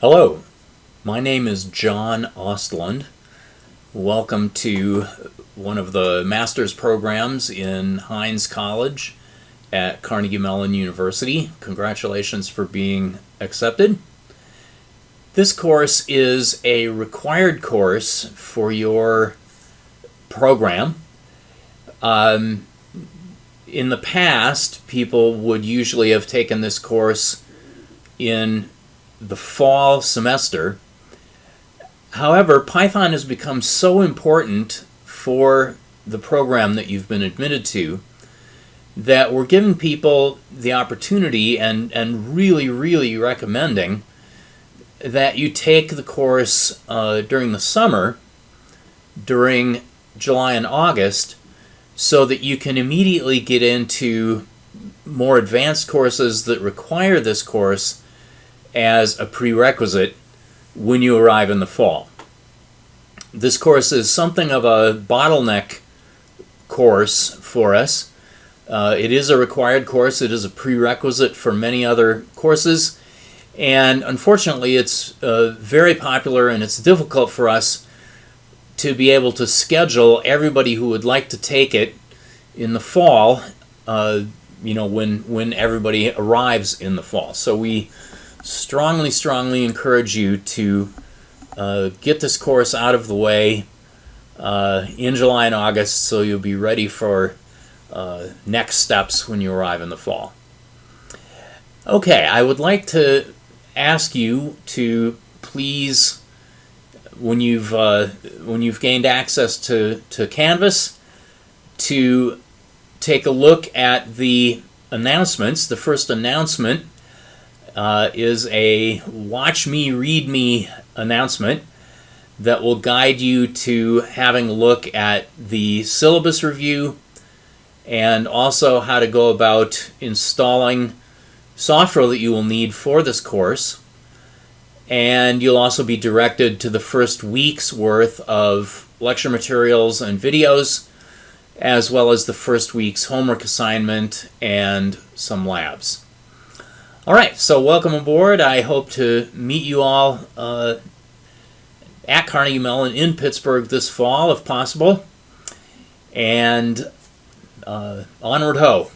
Hello, my name is John Ostlund. Welcome to one of the master's programs in Hines College at Carnegie Mellon University. Congratulations for being accepted. This course is a required course for your program. In the past, people would usually have taken this course in the fall semester. However, Python has become so important for the program that you've been admitted to that we're giving people the opportunity and really recommending that you take the course during the summer, during July and August, so that you can immediately get into more advanced courses that require this course as a prerequisite when you arrive in the fall. This course is something of a bottleneck course for us. It is a required course. It is a prerequisite for many other courses, and unfortunately it's very popular, and it's difficult for us to be able to schedule everybody who would like to take it in the fall, when everybody arrives in the fall. So we strongly encourage you to get this course out of the way in July and August, so you'll be ready for next steps when you arrive in the fall. Okay, I would like to ask you to please, when you've gained access to Canvas, to take a look at the announcements. The first announcement is a Watch Me, Read Me announcement that will guide you to having a look at the syllabus review and also how to go about installing software that you will need for this course. And you'll also be directed to the first week's worth of lecture materials and videos, as well as the first week's homework assignment and some labs. All right, so welcome aboard. I hope to meet you all at Carnegie Mellon in Pittsburgh this fall, if possible. And onward ho!